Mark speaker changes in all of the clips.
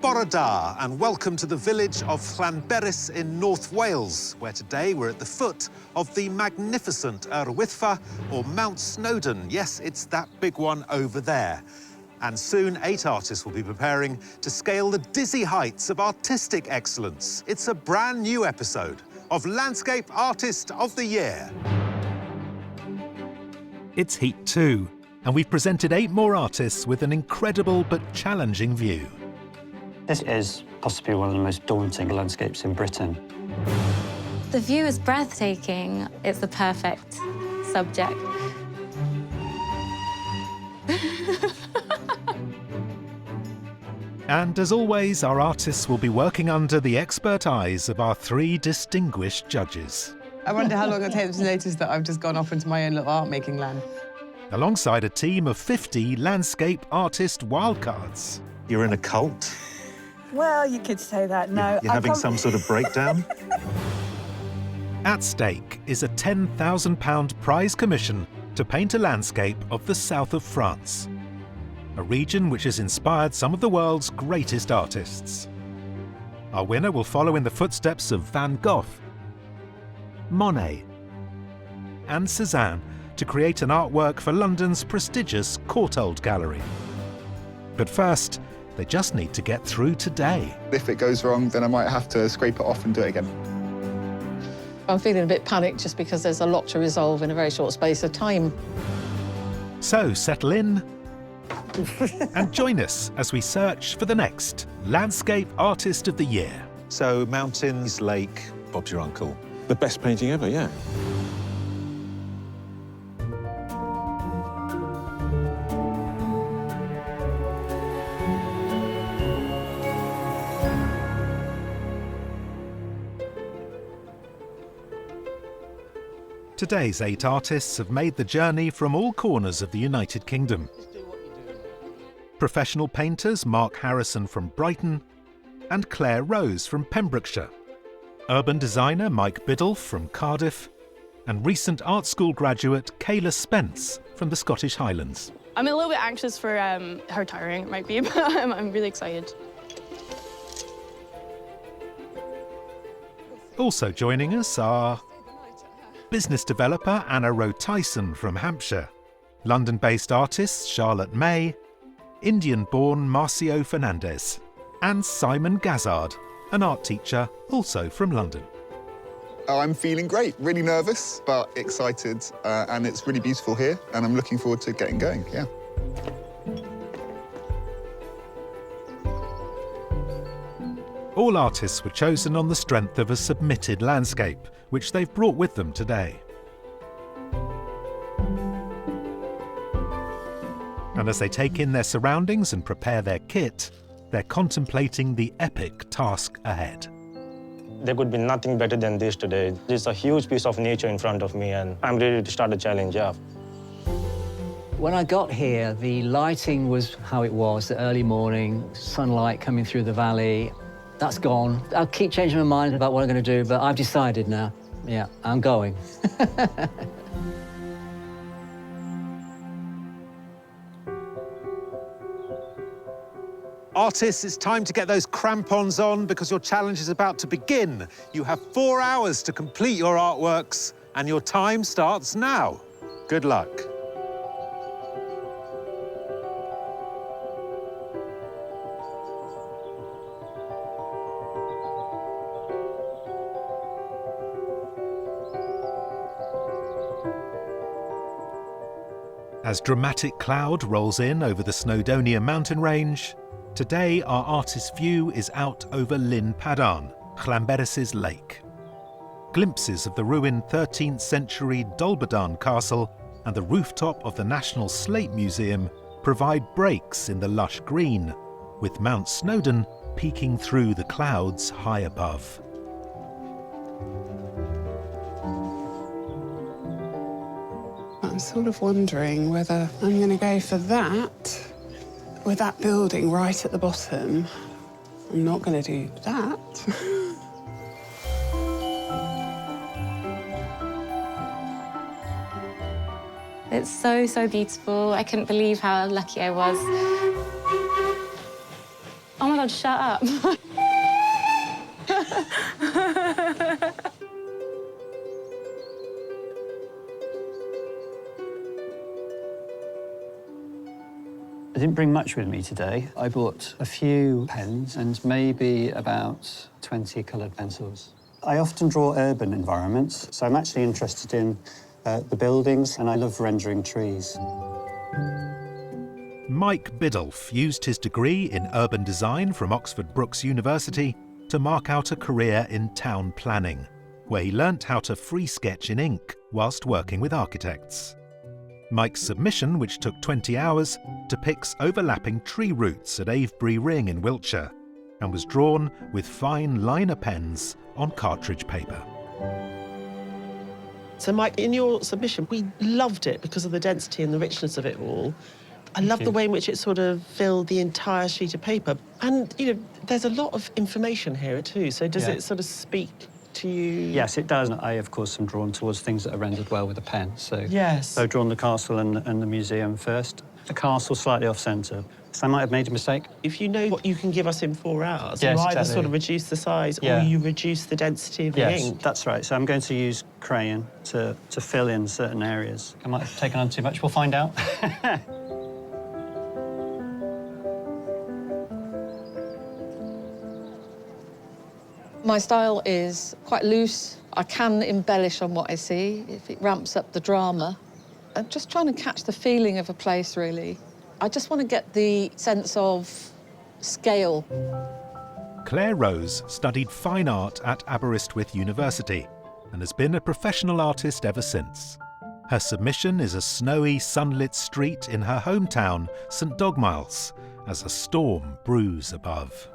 Speaker 1: Bore and welcome to the village of Llyn in North Wales, where today we're at the foot of the magnificent Wyddfa, or Mount Snowdon. Yes, it's that big one over there. And soon 8 artists will be preparing to scale the dizzy heights of artistic excellence. It's a brand new episode of Landscape Artist of the Year.
Speaker 2: It's Heat 2, and we've presented 8 more artists with an incredible but challenging view.
Speaker 3: This is possibly one of the most daunting landscapes in Britain.
Speaker 4: The view is breathtaking. It's the perfect subject.
Speaker 2: And as always, our artists will be working under the expert eyes of our 3 distinguished judges.
Speaker 5: I wonder how long it takes to notice that I've just gone off into my own little art-making land.
Speaker 2: Alongside a team of 50 landscape artist wildcards.
Speaker 1: You're in a cult?
Speaker 6: Well, you could say that, no.
Speaker 1: You're having some sort of breakdown?
Speaker 2: At stake is a £10,000 prize commission to paint a landscape of the south of France, a region which has inspired some of the world's greatest artists. Our winner will follow in the footsteps of Van Gogh, Monet, and Cézanne to create an artwork for London's prestigious Courtauld Gallery. But first, they just need to get through today.
Speaker 7: If it goes wrong, then I might have to scrape it off and do it again.
Speaker 8: I'm feeling a bit panicked just because there's a lot to resolve in a very short space of time.
Speaker 2: So settle in and join us as we search for the next Landscape Artist of the Year.
Speaker 1: So, mountains, lake, Bob's your uncle.
Speaker 9: The best painting ever, yeah.
Speaker 2: Today's 8 artists have made the journey from all corners of the United Kingdom. Professional painters Mark Harrison from Brighton and Claire Rose from Pembrokeshire. Urban designer Mike Biddulph from Cardiff, and recent art school graduate Kayla Spence from the Scottish Highlands.
Speaker 10: I'm a little bit anxious for how tiring it might be, but I'm really excited.
Speaker 2: Also joining us are business developer Anna Rowe Tyson from Hampshire, London-based artists Charlotte May, Indian-born Marcio Fernandez, and Simon Gazzard, an art teacher also from London.
Speaker 7: I'm feeling great, really nervous, but excited, and it's really beautiful here, and I'm looking forward to getting going, yeah.
Speaker 2: All artists were chosen on the strength of a submitted landscape, which they've brought with them today. And as they take in their surroundings and prepare their kit, they're contemplating the epic task ahead.
Speaker 3: There could be nothing better than this today. There's a huge piece of nature in front of me, and I'm ready to start the challenge, yeah.
Speaker 11: When I got here, the lighting was how it was, the early morning, sunlight coming through the valley. That's gone. I'll keep changing my mind about what I'm going to do, but I've decided now. Yeah, I'm going.
Speaker 1: Artists, it's time to get those crampons on because your challenge is about to begin. You have 4 hours to complete your artworks, and your time starts now. Good luck.
Speaker 2: As dramatic cloud rolls in over the Snowdonia mountain range, today our artist's view is out over Llyn Padarn, Llanberis's lake. Glimpses of the ruined 13th century Dolbadarn Castle and the rooftop of the National Slate Museum provide breaks in the lush green, with Mount Snowdon peeking through the clouds high above.
Speaker 5: I'm sort of wondering whether I'm going to go for that, with that building right at the bottom. I'm not going to do that.
Speaker 4: It's so, so beautiful. I couldn't believe how lucky I was. Oh my God, shut up.
Speaker 9: I didn't bring much with me today. I bought a few pens and maybe about 20 coloured pencils. I often draw urban environments, so I'm actually interested in the buildings, and I love rendering trees.
Speaker 2: Mike Biddulph used his degree in urban design from Oxford Brookes University to mark out a career in town planning, where he learnt how to free sketch in ink whilst working with architects. Mike's submission, which took 20 hours, depicts overlapping tree roots at Avebury Ring in Wiltshire and was drawn with fine liner pens on cartridge paper.
Speaker 12: So, Mike, in your submission, we loved it because of the density and the richness of it all. I love the way in which it sort of filled the entire sheet of paper. And, you know, there's a lot of information here too. So does it sort of speak to you?
Speaker 9: Yes, it does. I, of course, am drawn towards things that are rendered well with a pen. So, so I've drawn the castle and the museum first. The castle slightly off-centre, so I might have made a mistake.
Speaker 12: If you know what you can give us in 4 hours,
Speaker 9: yes,
Speaker 12: you either
Speaker 9: exactly.
Speaker 12: sort of reduce the size or you reduce the density of the ink.
Speaker 9: That's right. So I'm going to use crayon to fill in certain areas. I might have taken on too much. We'll find out.
Speaker 8: My style is quite loose. I can embellish on what I see if it ramps up the drama. I'm just trying to catch the feeling of a place, really. I just want to get the sense of scale.
Speaker 2: Claire Rose studied fine art at Aberystwyth University and has been a professional artist ever since. Her submission is a snowy, sunlit street in her hometown, St Dogmiles, as a storm brews above.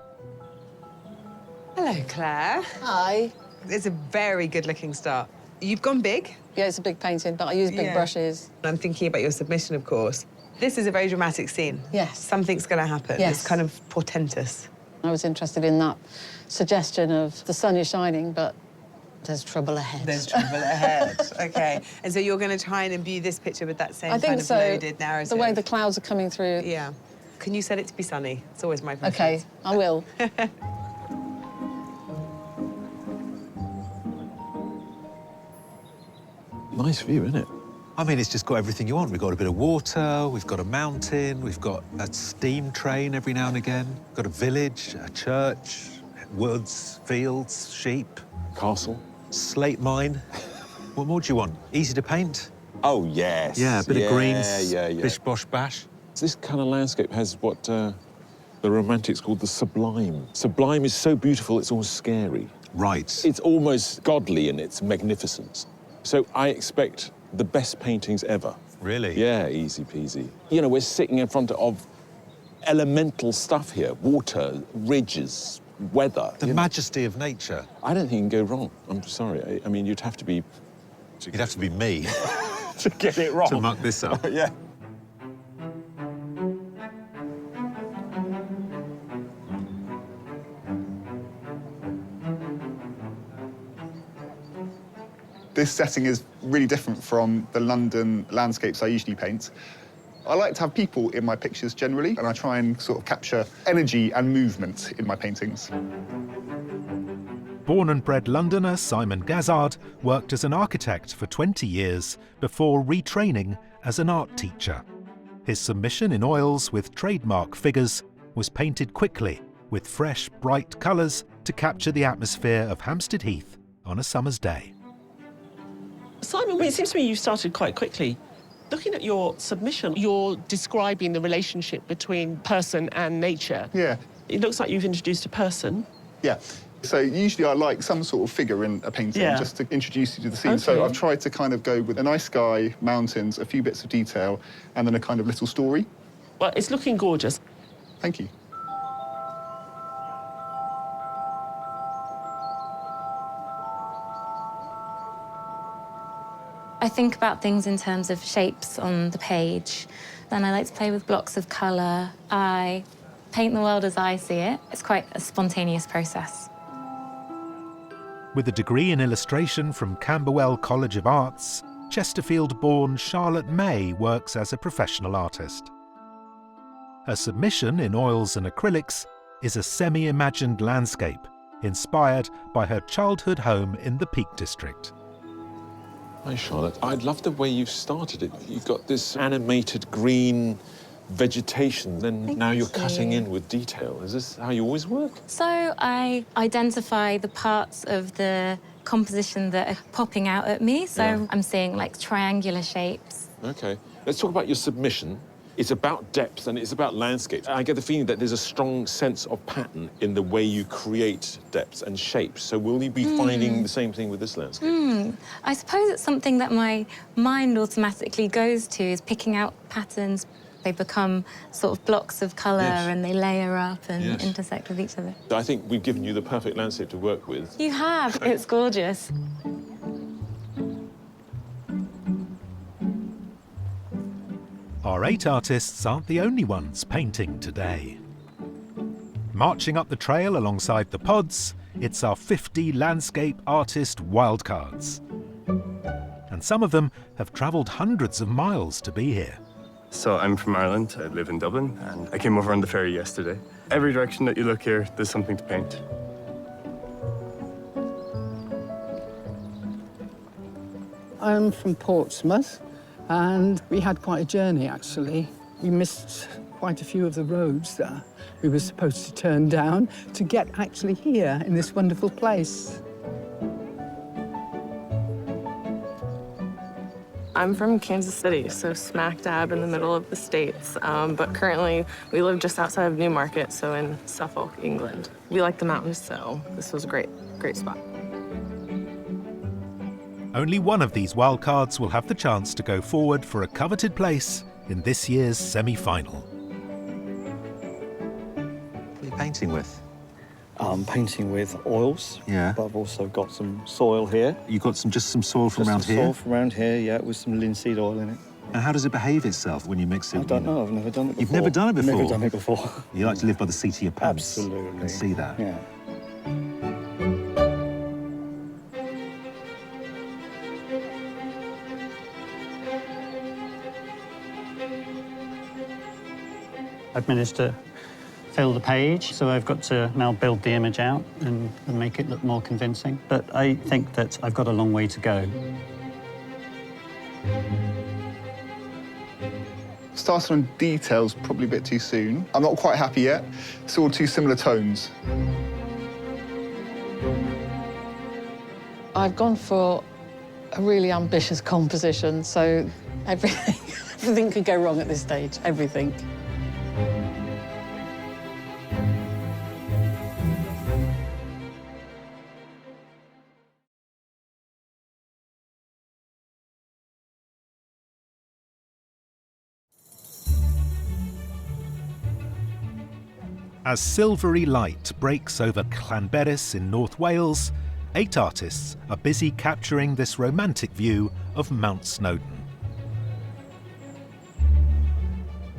Speaker 13: Hello, Claire.
Speaker 8: Hi.
Speaker 13: It's a very good-looking start. You've gone big.
Speaker 8: Yeah, it's a big painting, but I use big brushes.
Speaker 13: I'm thinking about your submission, of course. This is a very dramatic scene.
Speaker 8: Yes.
Speaker 13: Something's going to happen.
Speaker 8: Yes.
Speaker 13: It's kind of portentous.
Speaker 8: I was interested in that suggestion of the sun is shining, but there's trouble ahead.
Speaker 13: There's trouble ahead. OK. And so you're going to try and imbue this picture with that same kind of loaded narrative?
Speaker 8: The way the clouds are coming through.
Speaker 13: Yeah. Can you set it to be sunny? It's always my preference.
Speaker 8: OK, I will.
Speaker 14: Nice view, isn't it?
Speaker 1: I mean, it's just got everything you want. We've got a bit of water, we've got a mountain, we've got a steam train every now and again, we've got a village, a church, woods, fields, sheep.
Speaker 14: Castle.
Speaker 1: Slate mine. What more do you want? Easy to paint?
Speaker 14: Oh, yes.
Speaker 1: Yeah, a bit of greens,
Speaker 14: yeah.
Speaker 1: bish, bosh, bash.
Speaker 14: This kind of landscape has what the romantics called the sublime. Sublime is so beautiful, it's almost scary.
Speaker 1: Right.
Speaker 14: It's almost godly in its magnificence. So I expect the best paintings ever.
Speaker 1: Really?
Speaker 14: Yeah, easy peasy. You know, we're sitting in front of elemental stuff here. Water, ridges, weather.
Speaker 1: The majesty of nature.
Speaker 14: I don't think you can go wrong. I'm sorry. I mean, you'd have to be...
Speaker 1: You'd have to be me.
Speaker 14: to get it wrong.
Speaker 1: To muck this up.
Speaker 14: Yeah.
Speaker 7: This setting is really different from the London landscapes I usually paint. I like to have people in my pictures generally, and I try and sort of capture energy and movement in my paintings.
Speaker 2: Born and bred Londoner Simon Gazzard worked as an architect for 20 years before retraining as an art teacher. His submission in oils with trademark figures was painted quickly with fresh, bright colours to capture the atmosphere of Hampstead Heath on a summer's day.
Speaker 12: Simon, it seems to me you started quite quickly. Looking at your submission, you're describing the relationship between person and nature.
Speaker 7: Yeah.
Speaker 12: It looks like you've introduced a person.
Speaker 7: Yeah. So usually I like some sort of figure in a painting just to introduce you to the scene.
Speaker 12: Okay.
Speaker 7: So I've tried to kind of go with a nice sky, mountains, a few bits of detail, and then a kind of little story.
Speaker 12: Well, it's looking gorgeous.
Speaker 7: Thank you.
Speaker 4: I think about things in terms of shapes on the page. Then I like to play with blocks of colour. I paint the world as I see it. It's quite a spontaneous process.
Speaker 2: With a degree in illustration from Camberwell College of Arts, Chesterfield-born Charlotte May works as a professional artist. Her submission in oils and acrylics is a semi-imagined landscape inspired by her childhood home in the Peak District.
Speaker 14: Hi, Charlotte. I love the way you've started it. You've got this animated green vegetation, then now you're cutting in with detail. Is this how you always work?
Speaker 4: So I identify the parts of the composition that are popping out at me. So I'm seeing like triangular shapes.
Speaker 14: Okay. Let's talk about your submission. It's about depth and it's about landscape. I get the feeling that there's a strong sense of pattern in the way you create depths and shapes. So will you be finding the same thing with this landscape?
Speaker 4: I suppose it's something that my mind automatically goes to, is picking out patterns. They become sort of blocks of colour and they layer up and intersect with each other.
Speaker 14: I think we've given you the perfect landscape to work with.
Speaker 4: You have. It's gorgeous.
Speaker 2: Our 8 artists aren't the only ones painting today. Marching up the trail alongside the pods, it's our 50 landscape artist wildcards. And some of them have travelled hundreds of miles to be here.
Speaker 15: So I'm from Ireland, I live in Dublin, and I came over on the ferry yesterday. Every direction that you look here, there's something to paint.
Speaker 16: I'm from Portsmouth, and we had quite a journey, actually. We missed quite a few of the roads that we were supposed to turn down to get actually here in this wonderful place.
Speaker 17: I'm from Kansas City, so smack dab in the middle of the States. But currently, we live just outside of Newmarket, so in Suffolk, England. We like the mountains, so this was a great spot.
Speaker 2: Only one of these wildcards will have the chance to go forward for a coveted place in this year's semi-final.
Speaker 1: What are you painting with?
Speaker 18: I'm painting with oils.
Speaker 1: Yeah.
Speaker 18: But I've also got some soil here.
Speaker 1: You've got just some soil from around here?
Speaker 18: Soil from around here, yeah, with some linseed oil in it.
Speaker 1: And how does it behave itself when you mix it?
Speaker 18: I don't know. I've never done it before.
Speaker 1: You've never done it before?
Speaker 18: Never done it before.
Speaker 1: You like to live by the seat of your pants.
Speaker 18: Absolutely.
Speaker 1: I can see that.
Speaker 18: Yeah.
Speaker 9: I've managed to fill the page, so I've got to now build the image out and make it look more convincing. But I think that I've got a long way to go.
Speaker 7: Starting on details probably a bit too soon. I'm not quite happy yet. It's all two similar tones.
Speaker 8: I've gone for a really ambitious composition, so everything could go wrong at this stage, everything.
Speaker 2: As silvery light breaks over Llanberis in North Wales, 8 artists are busy capturing this romantic view of Mount Snowdon.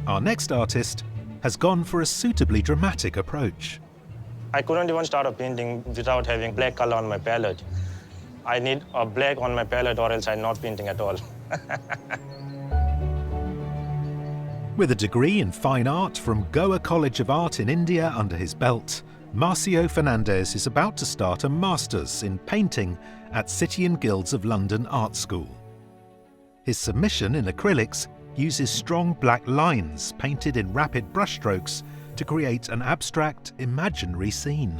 Speaker 2: Our next artist has gone for a suitably dramatic approach.
Speaker 3: I couldn't even start a painting without having black color on my palette. I need a black on my palette or else I'm not painting at all.
Speaker 2: With a degree in fine art from Goa College of Art in India under his belt, Marcio Fernandez is about to start a master's in painting at City and Guilds of London Art School. His submission in acrylics uses strong black lines painted in rapid brushstrokes to create an abstract, imaginary scene.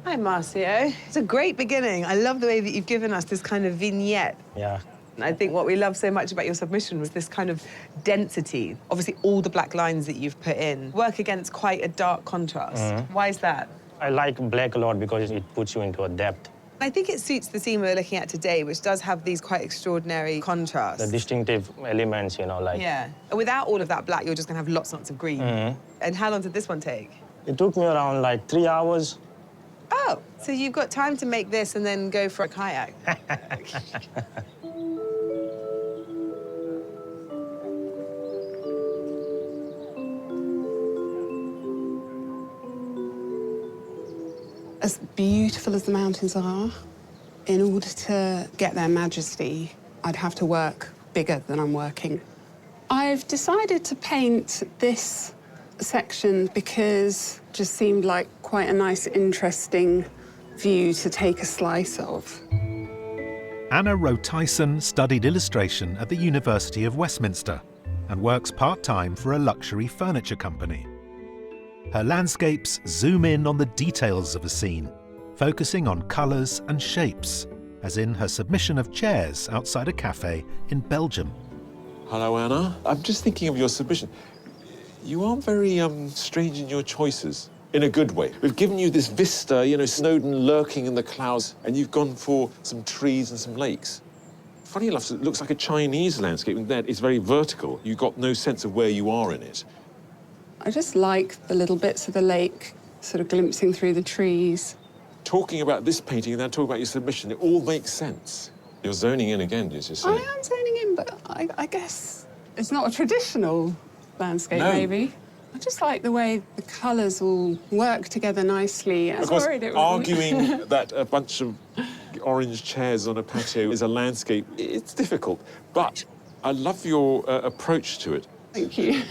Speaker 13: Hi, Marcio. It's a great beginning. I love the way that you've given us this kind of vignette.
Speaker 3: Yeah.
Speaker 13: I think what we love so much about your submission was this kind of density. Obviously, all the black lines that you've put in work against quite a dark contrast. Why is that?
Speaker 3: I like black a lot because it puts you into a depth.
Speaker 13: I think it suits the scene we're looking at today, which does have these quite extraordinary contrasts.
Speaker 3: The distinctive elements, you know, like...
Speaker 13: Yeah. And without all of that black, you're just going to have lots and lots of green. And how long did this one take?
Speaker 3: It took me around, like, 3 hours.
Speaker 13: Oh, so you've got time to make this and then go for a kayak. As beautiful as the mountains are, in order to get their majesty, I'd have to work bigger than I'm working. I've decided to paint this
Speaker 5: section because it just seemed like quite a nice, interesting view to take a slice of.
Speaker 2: Anna Rowe Tyson studied illustration at the University of Westminster and works part-time for a luxury furniture company. Her landscapes zoom in on the details of a scene, focusing on colours and shapes, as in her submission of chairs outside a cafe in Belgium.
Speaker 14: Hello, Anna. I'm just thinking of your submission. You aren't very strange in your choices, in a good way. We've given you this vista, you know, Snowdon lurking in the clouds, and you've gone for some trees and some lakes. Funny enough, it looks like a Chinese landscape, and that it's very vertical. You've got no sense of where you are in it.
Speaker 5: I just like the little bits of the lake sort of glimpsing through the trees.
Speaker 14: Talking about this painting and then talking about your submission, it all makes sense. You're zoning in again, did you say?
Speaker 5: I am zoning in, but I guess it's not a traditional landscape,
Speaker 14: No.
Speaker 5: maybe. I just like the way the colours all work together nicely.
Speaker 14: Of course, arguing that a bunch of orange chairs on a patio is a landscape, it's difficult. But I love your approach to it.
Speaker 5: Thank you.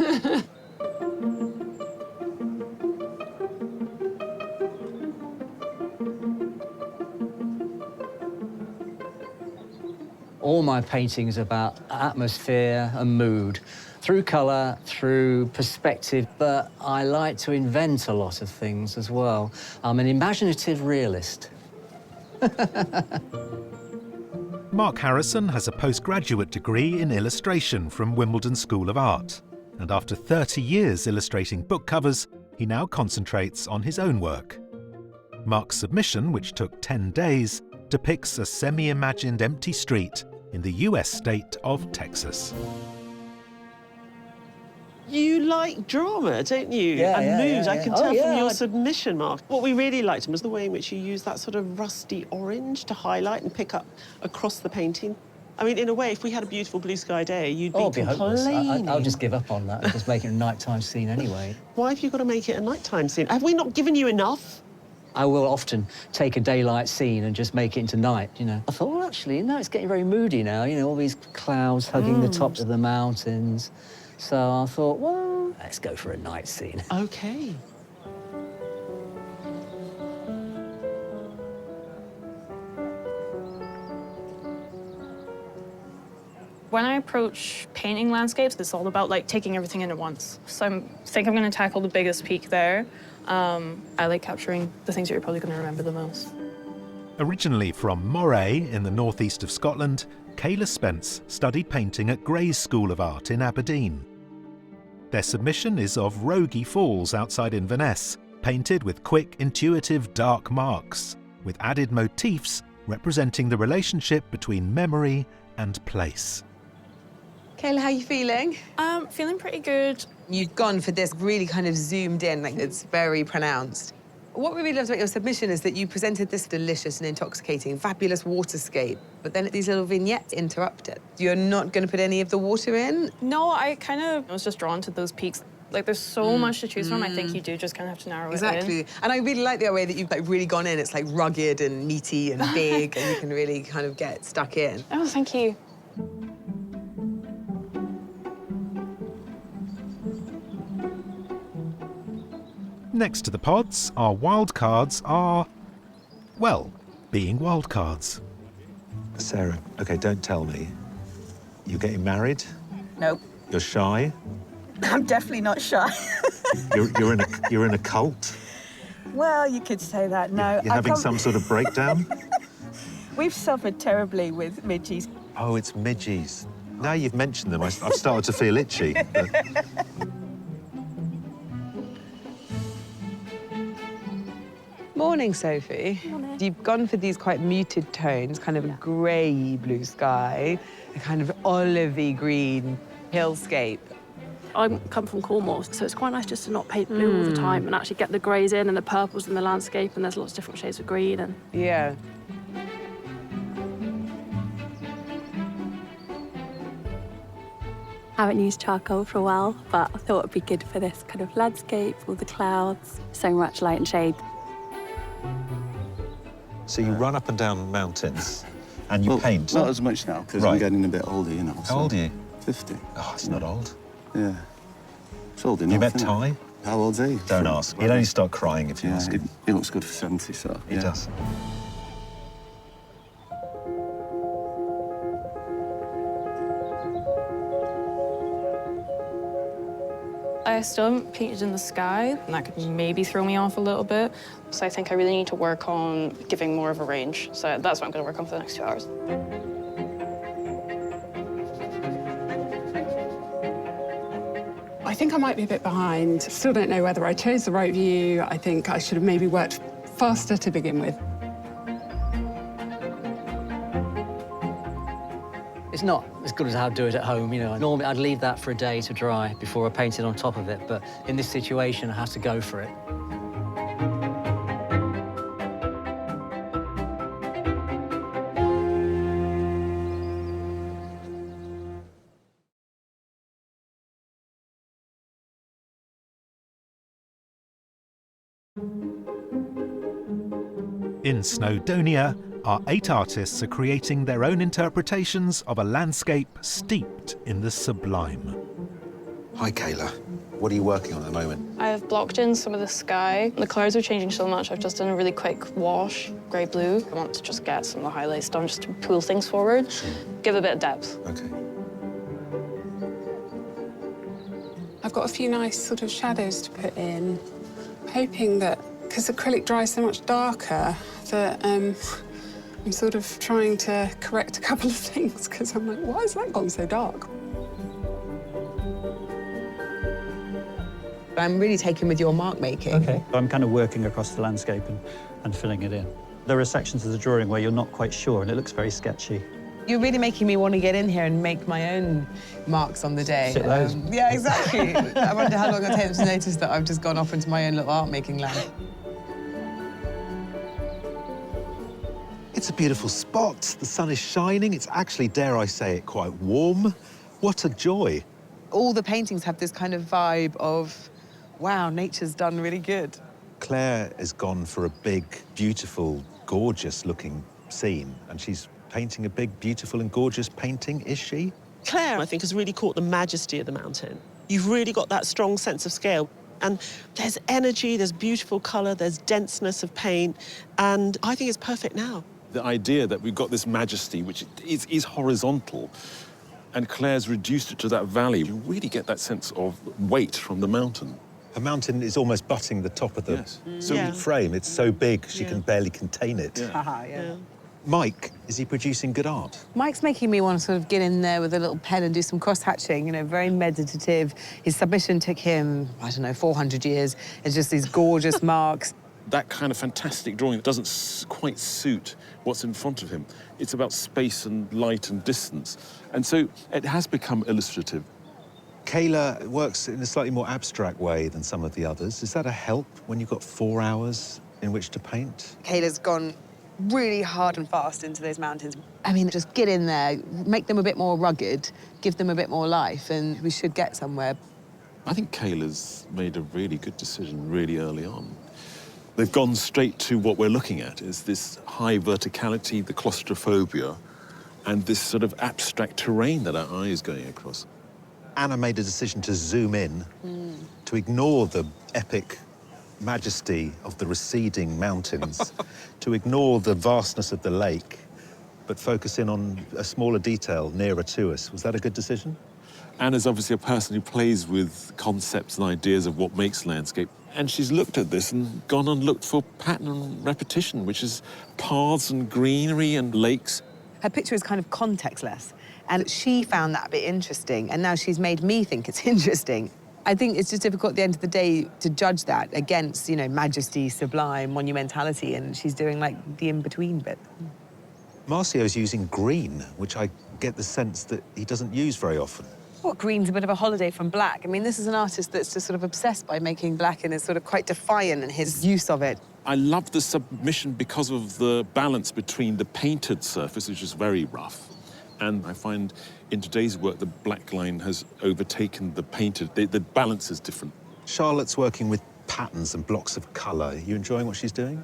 Speaker 11: All my paintings are about atmosphere and mood, through colour, through perspective, but I like to invent a lot of things as well. I'm an imaginative realist.
Speaker 2: Mark Harrison has a postgraduate degree in illustration from Wimbledon School of Art, and after 30 years illustrating book covers, he now concentrates on his own work. Mark's submission, which took 10 days, depicts a semi-imagined empty street in the US state of Texas.
Speaker 12: You like drama, don't you?
Speaker 11: Yeah,
Speaker 12: and
Speaker 11: yeah,
Speaker 12: mood.
Speaker 11: yeah,
Speaker 12: I
Speaker 11: yeah.
Speaker 12: can
Speaker 11: Oh,
Speaker 12: tell
Speaker 11: yeah,
Speaker 12: from your
Speaker 11: I-
Speaker 12: submission, Mark. What we really liked was the way in which you use that sort of rusty orange to highlight and pick up across the painting. I mean, in a way, if we had a beautiful blue sky day, you'd
Speaker 11: Oh,
Speaker 12: be
Speaker 11: it'd be hopeless.
Speaker 12: complaining.
Speaker 11: I'll just give up on that and just make it a nighttime scene anyway.
Speaker 12: Why have you got to make it a nighttime scene? Have we not given you enough?
Speaker 11: I will often take a daylight scene and just make it into night, you know. I thought, well, actually, no, it's getting very moody now, you know, all these clouds hugging the tops of the mountains. So I thought, well, let's go for a night scene.
Speaker 12: OK.
Speaker 10: When I approach painting landscapes, it's all about like taking everything in at once. So I think I'm going to tackle the biggest peak there. I like capturing the things that you're probably going to remember the most.
Speaker 2: Originally from Moray in the northeast of Scotland, Kayla Spence studied painting at Gray's School of Art in Aberdeen. Their submission is of Rogie Falls outside Inverness, painted with quick, intuitive, dark marks, with added motifs representing the relationship between memory and place.
Speaker 13: Kayla, how are you feeling?
Speaker 10: Feeling pretty good.
Speaker 13: You've gone for this really kind of zoomed in, like it's very pronounced. What we really loved about your submission is that you presented this delicious and intoxicating, fabulous waterscape, but then these little vignettes interrupt it. You're not going to put any of the water in?
Speaker 10: No, I kind of was just drawn to those peaks. Like, there's so much to choose from. I think you do just kind of have to narrow it in.
Speaker 13: Exactly. And I really like the way that you've like really gone in. It's like rugged and meaty and big, and you can really kind of get stuck in.
Speaker 10: Oh, thank you.
Speaker 2: Next to the pods, our wildcards are, well, being wildcards.
Speaker 1: Sarah, OK, don't tell me. You're getting married?
Speaker 6: Nope.
Speaker 1: You're shy?
Speaker 6: I'm definitely not shy.
Speaker 1: You're in a cult?
Speaker 6: Well, you could say that. No,
Speaker 1: You're having some sort of breakdown?
Speaker 6: We've suffered terribly with midgies.
Speaker 1: Oh, it's midgies. Now you've mentioned them, I've started to feel itchy. But...
Speaker 13: Morning, Sophie. Morning. You've gone for these quite muted tones, kind of a grey blue sky, a kind of olivey green hillscape.
Speaker 19: I come from Cornwall, so it's quite nice just to not paint blue all the time and actually get the greys in and the purples in the landscape, and there's lots of different shades of green. And
Speaker 13: yeah.
Speaker 20: I haven't used charcoal for a while, but I thought it'd be good for this kind of landscape, all the clouds, so much light and shade.
Speaker 1: So you run up and down mountains and you paint?
Speaker 18: Not as much now, because I'm getting a bit older, you know.
Speaker 1: How old are you?
Speaker 18: 50.
Speaker 1: Oh, it's not old.
Speaker 18: Yeah. It's old enough.
Speaker 1: You met Ty?
Speaker 18: How old's he?
Speaker 1: Don't ask. He'll only start crying if you ask him.
Speaker 18: He looks good for 70, so...
Speaker 1: He does.
Speaker 10: I still haven't painted in the sky, and that could maybe throw me off a little bit. So I think I really need to work on giving more of a range. So that's what I'm going to work on for the next 2 hours.
Speaker 5: I think I might be a bit behind. Still don't know whether I chose the right view. I think I should have maybe worked faster to begin with.
Speaker 11: It's not as good as I'd do it at home, you know. Normally, I'd leave that for a day to dry before I painted on top of it, but in this situation, I have to go for it.
Speaker 2: In Snowdonia, our 8 artists are creating their own interpretations of a landscape steeped in the sublime.
Speaker 1: Hi, Kayla. What are you working on at the moment?
Speaker 10: I've blocked in some of the sky. The clouds are changing so much, I've just done a really quick wash, grey-blue. I want to just get some of the highlights done just to pull things forward, give a bit of depth.
Speaker 1: OK.
Speaker 5: I've got a few nice sort of shadows to put in. I'm hoping that, because acrylic dries so much darker, that I'm sort of trying to correct a couple of things, because I'm like, why has that gone so dark?
Speaker 13: I'm really taken with your mark making.
Speaker 9: OK. I'm kind of working across the landscape and filling it in. There are sections of the drawing where you're not quite sure, and it looks very sketchy.
Speaker 13: You're really making me want to get in here and make my own marks on the day.
Speaker 9: Sit those.
Speaker 13: Yeah, exactly. I wonder how long it'll take them to notice that I've just gone off into my own little art-making land.
Speaker 1: It's a beautiful spot. The sun is shining. It's actually, dare I say it, quite warm. What a joy.
Speaker 13: All the paintings have this kind of vibe of, wow, nature's done really good.
Speaker 1: Claire has gone for a big, beautiful, gorgeous-looking scene, and she's painting a big, beautiful and gorgeous painting, is she?
Speaker 12: Claire, I think, has really caught the majesty of the mountain. You've really got that strong sense of scale. And there's energy, there's beautiful colour, there's denseness of paint, and I think it's perfect now.
Speaker 14: The idea that we've got this majesty, which is horizontal, and Claire's reduced it to that valley, you really get that sense of weight from the mountain.
Speaker 1: Her mountain is almost butting the top of the frame. It's so big, she can barely contain it.
Speaker 13: Yeah.
Speaker 1: Mike, is he producing good art?
Speaker 13: Mike's making me want to sort of get in there with a little pen and do some cross-hatching, you know, very meditative. His submission took him, I don't know, 400 years. It's just these gorgeous marks.
Speaker 14: That kind of fantastic drawing doesn't quite suit what's in front of him. It's about space and light and distance. And so it has become illustrative.
Speaker 1: Kayla works in a slightly more abstract way than some of the others. Is that a help when you've got 4 hours in which to paint?
Speaker 13: Kayla's gone really hard and fast into those mountains. I mean, just get in there, make them a bit more rugged, give them a bit more life, and we should get somewhere.
Speaker 14: I think Kayla's made a really good decision really early on. They've gone straight to what we're looking at, is this high verticality, the claustrophobia, and this sort of abstract terrain that our eye is going across.
Speaker 1: Anna made a decision to zoom in, to ignore the epic majesty of the receding mountains, to ignore the vastness of the lake, but focus in on a smaller detail nearer to us. Was that a good decision?
Speaker 14: Anna's obviously a person who plays with concepts and ideas of what makes landscape. And she's looked at this and gone and looked for pattern and repetition, which is paths and greenery and lakes.
Speaker 13: Her picture is kind of contextless, and she found that a bit interesting, and now she's made me think it's interesting. I think it's just difficult at the end of the day to judge that against, you know, majesty, sublime, monumentality, and she's doing, like, the in-between bit.
Speaker 1: Marcio's using green, which I get the sense that he doesn't use very often.
Speaker 13: Well, green's a bit of a holiday from black. I mean, this is an artist that's just sort of obsessed by making black and is sort of quite defiant in his use of it.
Speaker 14: I love the submission because of the balance between the painted surface, which is very rough, and I find in today's work the black line has overtaken the painted. The balance is different.
Speaker 1: Charlotte's working with patterns and blocks of colour. Are you enjoying what she's doing?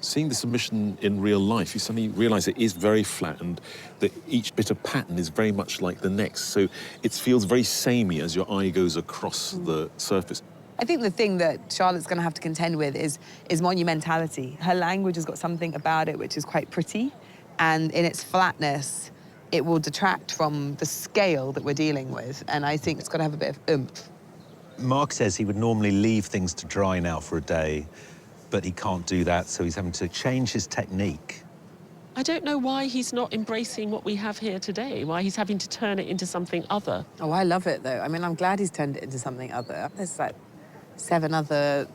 Speaker 14: Seeing the submission in real life, you suddenly realise it is very flat and that each bit of pattern is very much like the next. So it feels very samey as your eye goes across the surface.
Speaker 13: I think the thing that Charlotte's going to have to contend with is monumentality. Her language has got something about it which is quite pretty, and in its flatness, it will detract from the scale that we're dealing with, and I think it's got to have a bit of oomph.
Speaker 1: Mark says he would normally leave things to dry now for a day, but he can't do that, so he's having to change his technique.
Speaker 12: I don't know why he's not embracing what we have here today, why he's having to turn it into something other.
Speaker 13: Oh, I love it, though. I mean, I'm glad he's turned it into something other. There's, like, 7 other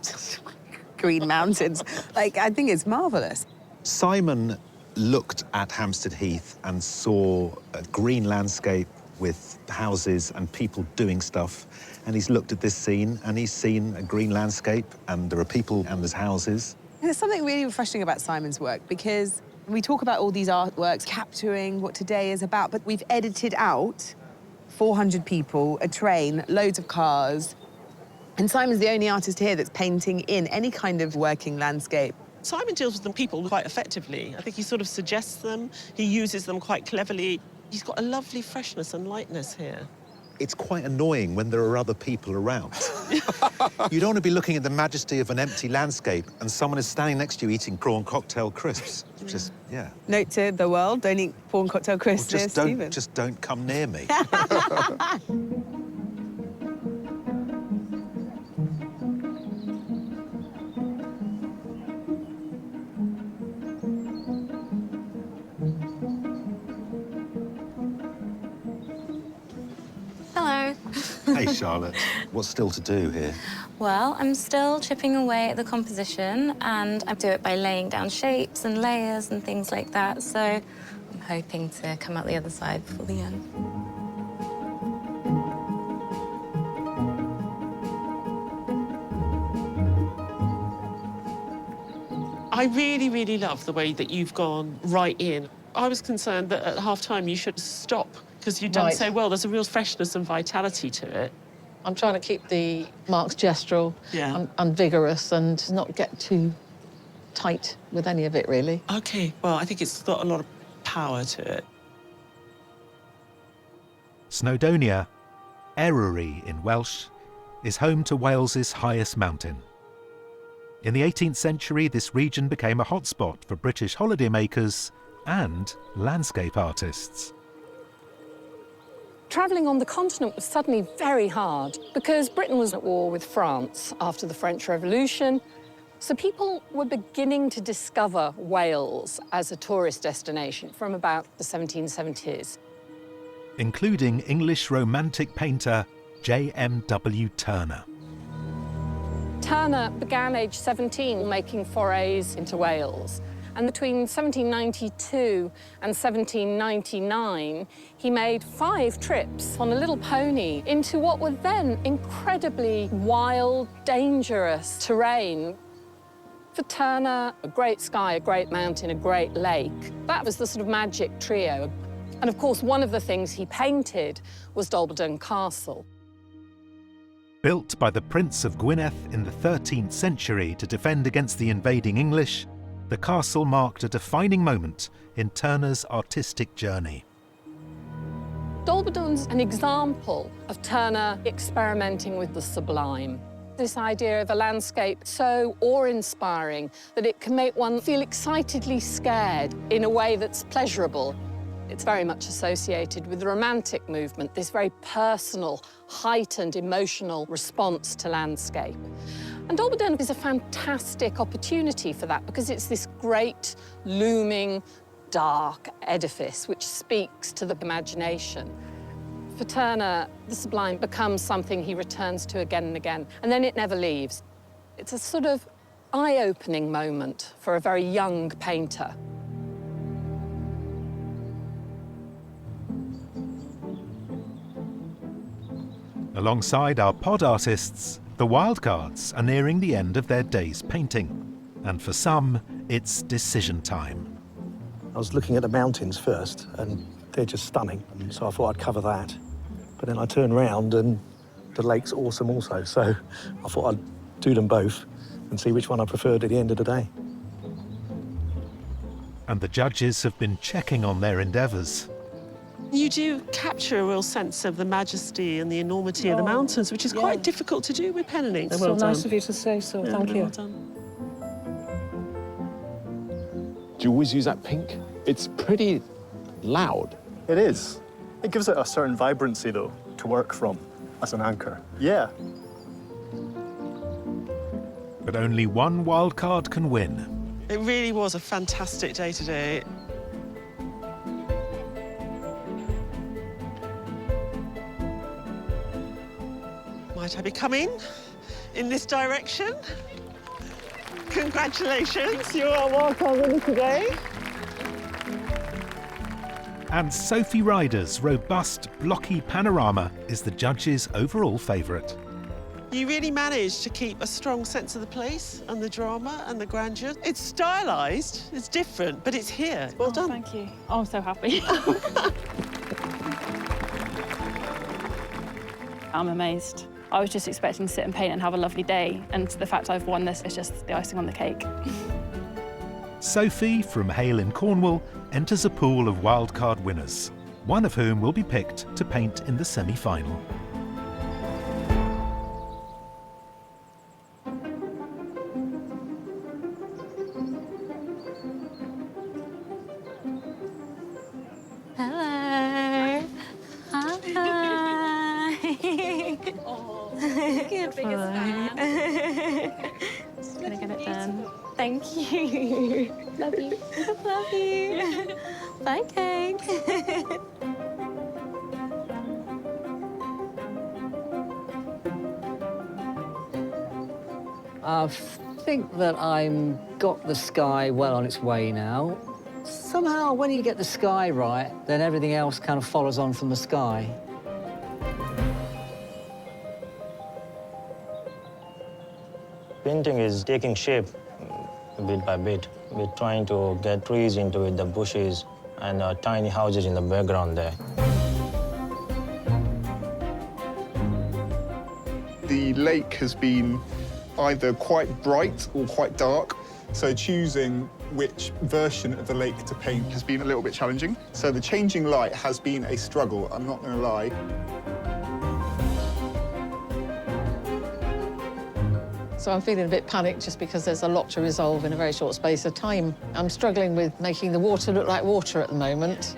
Speaker 13: green mountains. Like, I think it's marvellous.
Speaker 1: Simon looked at Hampstead Heath and saw a green landscape with houses and people doing stuff, and he's looked at this scene and he's seen a green landscape and there are people and there's houses.
Speaker 13: There's something really refreshing about Simon's work, because we talk about all these artworks capturing what today is about, but we've edited out 400 people, a train, loads of cars, and Simon's the only artist here that's painting in any kind of working landscape.
Speaker 12: Simon deals with the people quite effectively. I think he sort of suggests them, he uses them quite cleverly. He's got a lovely freshness and lightness here.
Speaker 1: It's quite annoying when there are other people around. You don't want to be looking at the majesty of an empty landscape and someone is standing next to you eating prawn cocktail crisps. Just, yeah.
Speaker 13: Note to the world, don't eat prawn cocktail crisps near Stephen.
Speaker 1: Just don't come near me.
Speaker 4: Hello.
Speaker 1: Hey, Charlotte. What's still to do here?
Speaker 4: Well, I'm still chipping away at the composition, and I do it by laying down shapes and layers and things like that, so I'm hoping to come out the other side before the end.
Speaker 12: I really, really love the way that you've gone right in. I was concerned that at half-time you should stop, because you've done so well. There's a real freshness and vitality to it.
Speaker 8: I'm trying to keep the marks gestural and vigorous and not get too tight with any of it, really.
Speaker 12: OK, well, I think it's got a lot of power to it.
Speaker 2: Snowdonia, Eryri in Welsh, is home to Wales's highest mountain. In the 18th century, this region became a hotspot for British holidaymakers and landscape artists.
Speaker 21: Travelling on the continent was suddenly very hard because Britain was at war with France after the French Revolution. So people were beginning to discover Wales as a tourist destination from about the 1770s.
Speaker 2: Including English Romantic painter J.M.W. Turner.
Speaker 21: Turner began aged 17 making forays into Wales. And between 1792 and 1799, he made 5 trips on a little pony into what were then incredibly wild, dangerous terrain. For Turner, a great sky, a great mountain, a great lake, that was the sort of magic trio. And of course, one of the things he painted was Dolbadarn Castle.
Speaker 2: Built by the Prince of Gwynedd in the 13th century to defend against the invading English, the castle marked a defining moment in Turner's artistic journey.
Speaker 21: Dolbadarn's an example of Turner experimenting with the sublime. This idea of a landscape so awe-inspiring that it can make one feel excitedly scared in a way that's pleasurable. It's very much associated with the Romantic movement, this very personal, heightened emotional response to landscape. And Dolbadarn is a fantastic opportunity for that because it's this great, looming, dark edifice which speaks to the imagination. For Turner, the sublime becomes something he returns to again and again, and then it never leaves. It's a sort of eye-opening moment for a very young painter.
Speaker 2: Alongside our pod artists, the Wildcards are nearing the end of their day's painting. And for some, it's decision time.
Speaker 22: I was looking at the mountains first, and they're just stunning. And so I thought I'd cover that. But then I turned round, and the lake's awesome also. So I thought I'd do them both and see which one I preferred at the end of the day.
Speaker 2: And the judges have been checking on their endeavours.
Speaker 12: You do capture a real sense of the majesty and the enormity of the mountains, which is quite difficult to do with pen and ink.
Speaker 9: So nice of you to say so.
Speaker 12: Yeah,
Speaker 9: Thank you.
Speaker 12: well done.
Speaker 14: Do you always use that pink? It's pretty loud.
Speaker 15: It is. It gives it a certain vibrancy, though, to work from as an anchor. Yeah.
Speaker 2: But only one wildcard can win.
Speaker 12: It really was a fantastic day today. Might I be coming in this direction? Congratulations, you are wildcard winner today.
Speaker 2: And Sophie Ryder's robust, blocky panorama is the judges' overall favourite.
Speaker 12: You really managed to keep a strong sense of the place and the drama and the grandeur. It's stylised, it's different, but it's here. Well done.
Speaker 10: Thank you. Oh, I'm so happy. I'm amazed. I was just expecting to sit and paint and have a lovely day, and the fact I've won this is just the icing on the cake.
Speaker 2: Sophie from Hale in Cornwall enters a pool of wildcard winners, one of whom will be picked to paint in the semi-final.
Speaker 4: Hello. Hi. Good boy. Just gonna get it done. Thank you. Love you. Love you. Bye, Kate.
Speaker 11: I think that I'm got the sky well on its way now. Somehow, when you get the sky right, then everything else kind of follows on from the sky.
Speaker 3: Painting is taking shape bit by bit. We're trying to get trees into it, the bushes, and tiny houses in the background there.
Speaker 7: The lake has been either quite bright or quite dark, so choosing which version of the lake to paint has been a little bit challenging. So the changing light has been a struggle, I'm not going to lie.
Speaker 8: So I'm feeling a bit panicked just because there's a lot to resolve in a very short space of time. I'm struggling with making the water look like water at the moment.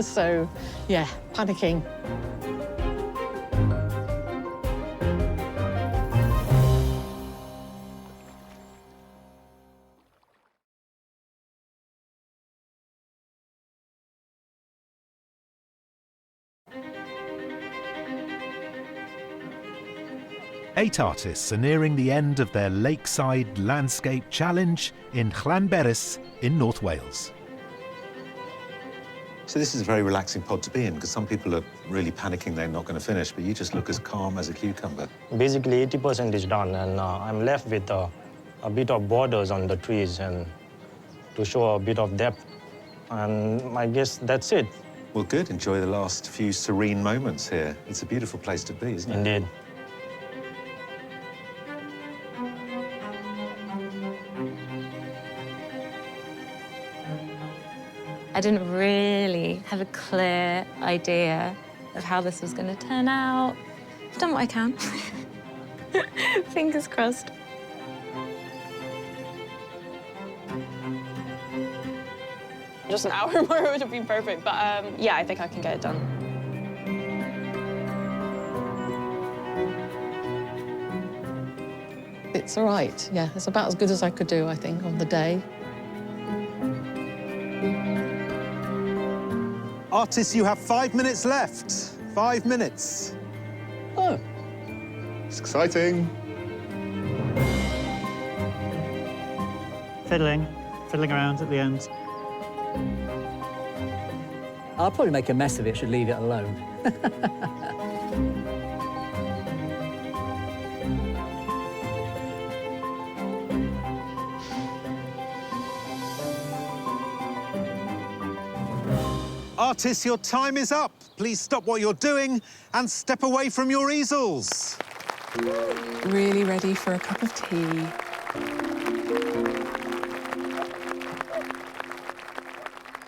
Speaker 8: So, yeah, panicking.
Speaker 2: Eight artists are nearing the end of their lakeside landscape challenge in Llyn Padarn in North Wales.
Speaker 1: So this is a very relaxing pod to be in, because some people are really panicking they're not going to finish, but you just look as calm as a cucumber.
Speaker 3: Basically, 80% is done, and I'm left with a bit of borders on the trees and to show a bit of depth. And I guess that's it.
Speaker 1: Well, good. Enjoy the last few serene moments here. It's a beautiful place to be, isn't it?
Speaker 3: Indeed.
Speaker 4: I didn't really have a clear idea of how this was going to turn out. I've done what I can. Fingers crossed.
Speaker 10: Just an hour more would have been perfect, but yeah, I think I can get it done.
Speaker 8: It's all right, yeah. It's about as good as I could do, I think, on the day.
Speaker 1: Artists, you have 5 minutes left. 5 minutes.
Speaker 8: Oh.
Speaker 7: It's exciting.
Speaker 9: Fiddling around at the end.
Speaker 11: I'll probably make a mess of it, should leave it alone.
Speaker 1: Artists, your time is up. Please stop what you're doing and step away from your easels.
Speaker 5: Really ready for a cup of tea.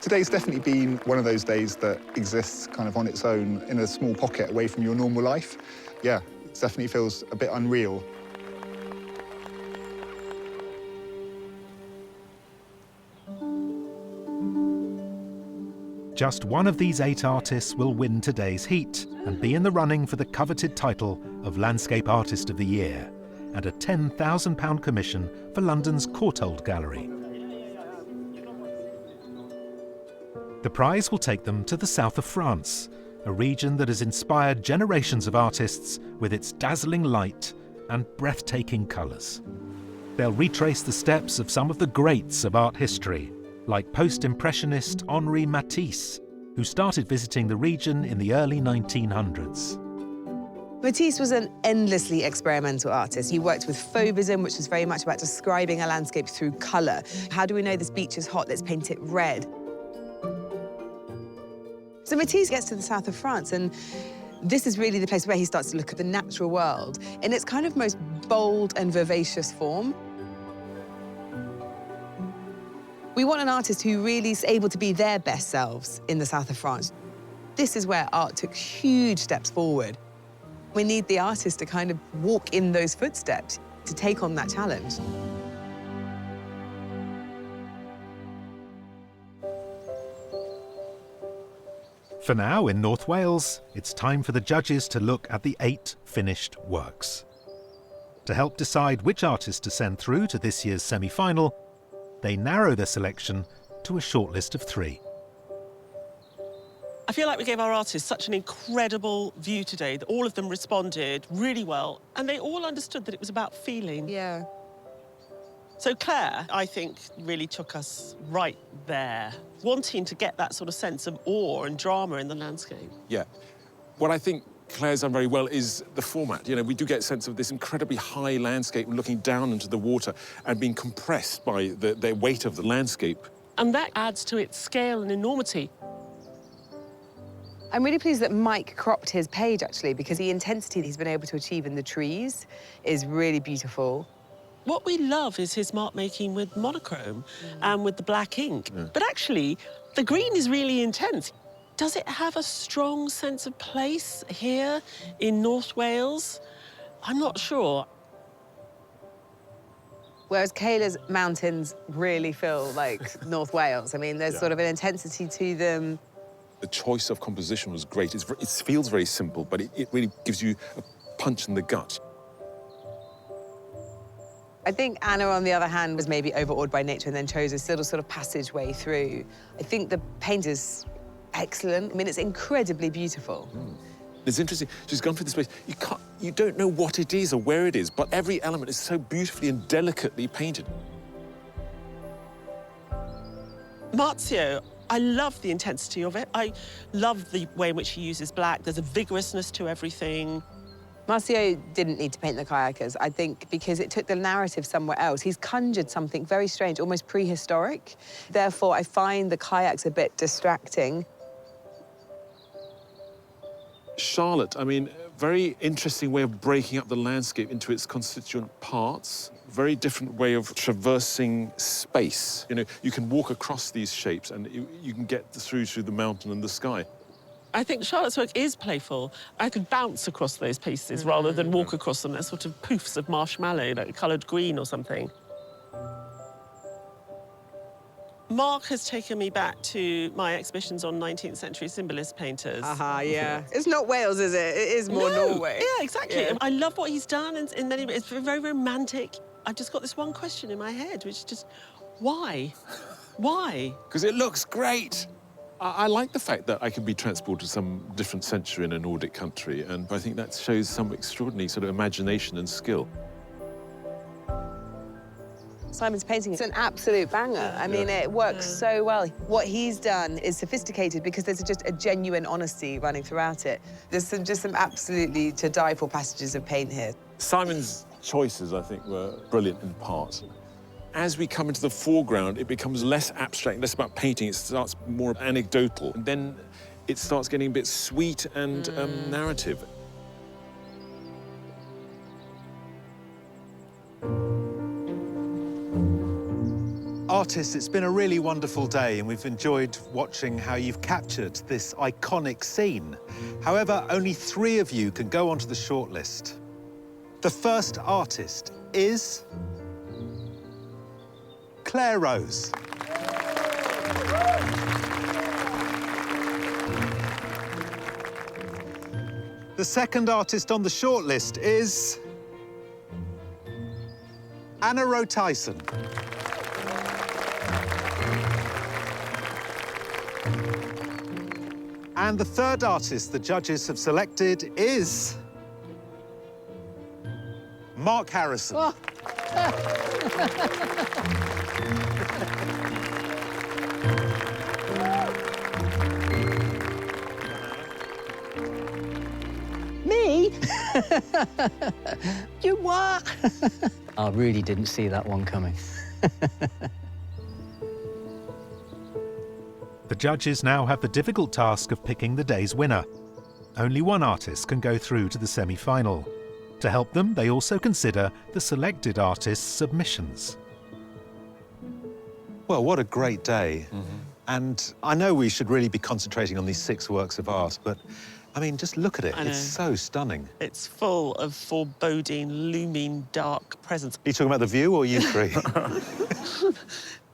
Speaker 7: Today's definitely been one of those days that exists kind of on its own in a small pocket away from your normal life. Yeah, it definitely feels a bit unreal.
Speaker 2: Just one of these 8 artists will win today's heat and be in the running for the coveted title of Landscape Artist of the Year and a £10,000 commission for London's Courtauld Gallery. The prize will take them to the south of France, a region that has inspired generations of artists with its dazzling light and breathtaking colours. They'll retrace the steps of some of the greats of art history, like post-impressionist Henri Matisse, who started visiting the region in the early 1900s.
Speaker 13: Matisse was an endlessly experimental artist. He worked with Fauvism, which was very much about describing a landscape through colour. How do we know this beach is hot? Let's paint it red. So Matisse gets to the south of France, and this is really the place where he starts to look at the natural world in its kind of most bold and vivacious form. We want an artist who really is able to be their best selves in the south of France. This is where art took huge steps forward. We need the artist to kind of walk in those footsteps, to take on that challenge.
Speaker 2: For now, in North Wales, it's time for the judges to look at the 8 finished works. To help decide which artist to send through to this year's semi-final, they narrow their selection to a shortlist of 3.
Speaker 12: I feel like we gave our artists such an incredible view today that all of them responded really well, and they all understood that it was about feeling.
Speaker 13: Yeah.
Speaker 12: So Claire, I think, really took us right there, wanting to get that sort of sense of awe and drama in the landscape.
Speaker 14: Yeah. What I think Claire's done very well is the format. You know, we do get a sense of this incredibly high landscape looking down into the water and being compressed by the weight of the landscape.
Speaker 12: And that adds to its scale and enormity.
Speaker 13: I'm really pleased that Mike cropped his page, actually, because the intensity he's been able to achieve in the trees is really beautiful.
Speaker 12: What we love is his mark making with monochrome and with the black ink. But actually, the green is really intense. Does it have a strong sense of place here in North Wales? I'm not sure.
Speaker 13: Whereas Kayla's mountains really feel like North Wales. I mean, there's sort of an intensity to them.
Speaker 14: The choice of composition was great. It feels very simple, but it really gives you a punch in the gut.
Speaker 13: I think Anna, on the other hand, was maybe overawed by nature and then chose a little sort of passageway through. I think the paint is excellent. I mean, it's incredibly beautiful.
Speaker 14: It's interesting. She's gone through this place. You don't know what it is or where it is, but every element is so beautifully and delicately painted.
Speaker 12: Marzio, I love the intensity of it. I love the way in which he uses black. There's a vigorousness to everything.
Speaker 13: Marzio didn't need to paint the kayakers, I think, because it took the narrative somewhere else. He's conjured something very strange, almost prehistoric. Therefore, I find the kayaks a bit distracting.
Speaker 14: Charlotte, I mean, very interesting way of breaking up the landscape into its constituent parts. Very different way of traversing space. You know, you can walk across these shapes and you can get through to the mountain and the sky.
Speaker 12: I think Charlotte's work is playful. I could bounce across those pieces rather than walk across them. They're sort of poofs of marshmallow, like coloured green or something. Mark has taken me back to my exhibitions on 19th century symbolist painters.
Speaker 13: Yeah. It's not Wales, is it? It is more Norway.
Speaker 12: Yeah, exactly. Yeah. I love what he's done in many ways. It's very romantic. I've just got this one question in my head, which is just, why? Why?
Speaker 14: Because it looks great. I like the fact that I can be transported to some different century in a Nordic country, and I think that shows some extraordinary sort of imagination and skill.
Speaker 13: Simon's painting is an absolute banger. I mean, it works so well. What he's done is sophisticated because there's just a genuine honesty running throughout it. There's just some absolutely to die for passages of paint here.
Speaker 14: Simon's choices, I think, were brilliant in part. As we come into the foreground, it becomes less abstract, less about painting. It starts more anecdotal. And then it starts getting a bit sweet and narrative.
Speaker 1: Artists, it's been a really wonderful day and we've enjoyed watching how you've captured this iconic scene. However, only 3 of you can go onto the shortlist. The first artist is Claire Rose. The second artist on the shortlist is Anna Rowe Tyson. And the third artist the judges have selected is Mark Harrison.
Speaker 11: Oh. Me? You what? I really didn't see that one coming.
Speaker 2: The judges now have the difficult task of picking the day's winner. Only one artist can go through to the semi-final. To help them, they also consider the selected artists' submissions.
Speaker 1: Well, what a great day. And I know we should really be concentrating on these 6 works of art, but I mean, just look at it.
Speaker 12: I know.
Speaker 1: It's so stunning.
Speaker 12: It's full of foreboding, looming, dark presence.
Speaker 1: Are you talking about the view or you 3?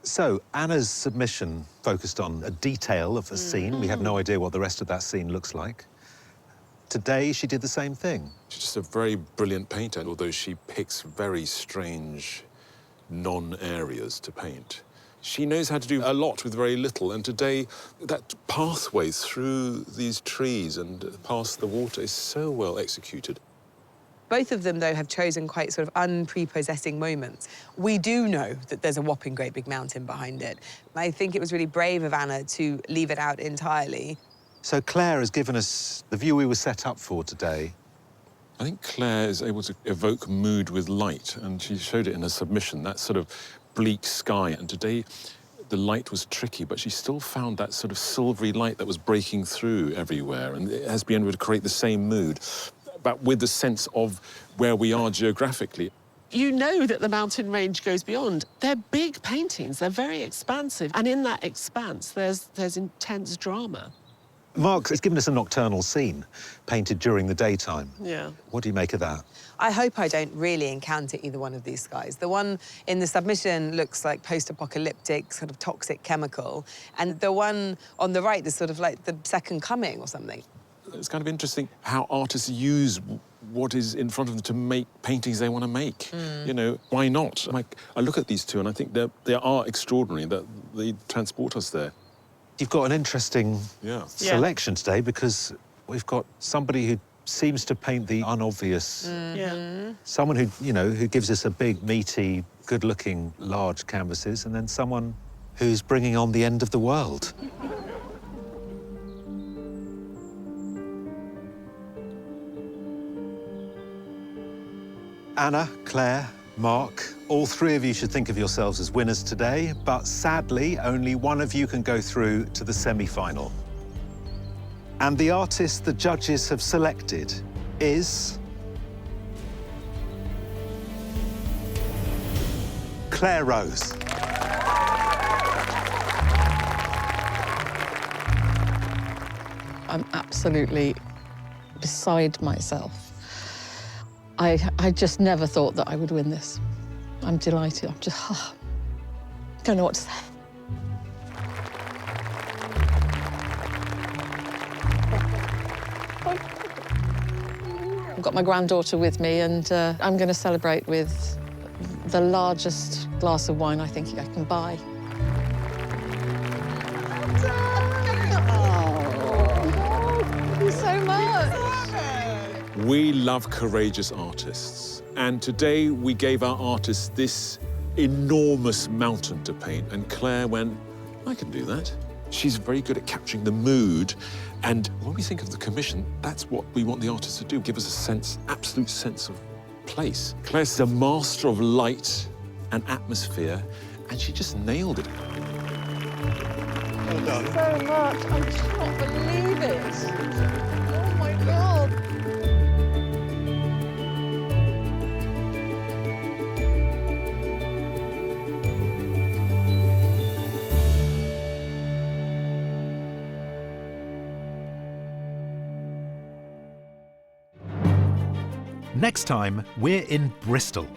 Speaker 1: So, Anna's submission focused on a detail of a scene. We have no idea what the rest of that scene looks like. Today, she did the same thing.
Speaker 14: She's just a very brilliant painter, although she picks very strange non-areas to paint. She knows how to do a lot with very little, and today, that pathway through these trees and past the water is so well executed.
Speaker 13: Both of them, though, have chosen quite sort of unprepossessing moments. We do know that there's a whopping great big mountain behind it. I think it was really brave of Anna to leave it out entirely.
Speaker 1: So Claire has given us the view we were set up for today.
Speaker 14: I think Claire is able to evoke mood with light, and she showed it in her submission, that sort of bleak sky. And today, the light was tricky, but she still found that sort of silvery light that was breaking through everywhere, and it has been able to create the same mood, but with the sense of where we are geographically.
Speaker 12: You know that the mountain range goes beyond. They're big paintings, they're very expansive, and in that expanse, there's intense drama.
Speaker 1: Mark has given us a nocturnal scene, painted during the daytime.
Speaker 12: Yeah.
Speaker 1: What do you make of that?
Speaker 13: I hope I don't really encounter either one of these skies. The one in the submission looks like post-apocalyptic, sort of toxic chemical, and the one on the right is sort of like the second coming or something.
Speaker 14: It's kind of interesting how artists use what is in front of them to make paintings they want to make. You know, why not? Like, I look at these two and I think they are extraordinary, that they transport us there.
Speaker 1: You've got an interesting selection today because we've got somebody who seems to paint the unobvious. Someone who, you know, who gives us a big, meaty, good-looking, large canvases, and then someone who's bringing on the end of the world. Anna, Claire, Mark, all 3 of you should think of yourselves as winners today, but sadly, only one of you can go through to the semi-final. And the artist the judges have selected is Claire Rose.
Speaker 8: I'm absolutely beside myself. I just never thought that I would win this. I'm delighted. I'm just, don't know what to say. I've got my granddaughter with me, and I'm going to celebrate with the largest glass of wine I think I can buy. Thank you so much.
Speaker 14: We love courageous artists, and today we gave our artists this enormous mountain to paint, and Claire went, I can do that. She's very good at capturing the mood, and when we think of the commission, that's what we want the artists to do, give us a sense, absolute sense of place. Claire's a master of light and atmosphere, and she just nailed it.
Speaker 8: Well done. So much. I cannot believe it. Oh my God.
Speaker 2: Next time, we're in Bristol.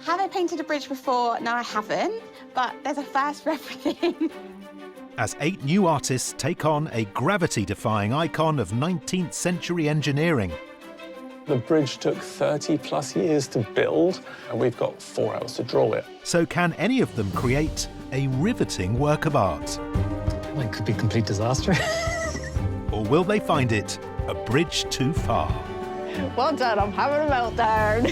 Speaker 16: Have I painted a bridge before? No, I haven't, but there's a first for everything.
Speaker 2: As 8 new artists take on a gravity-defying icon of 19th century engineering.
Speaker 17: The bridge took 30+ years to build, and we've got 4 hours to draw it.
Speaker 2: So can any of them create a riveting work of art?
Speaker 9: It could be a complete disaster.
Speaker 2: Or will they find it a bridge too far?
Speaker 16: Well done, I'm having a meltdown.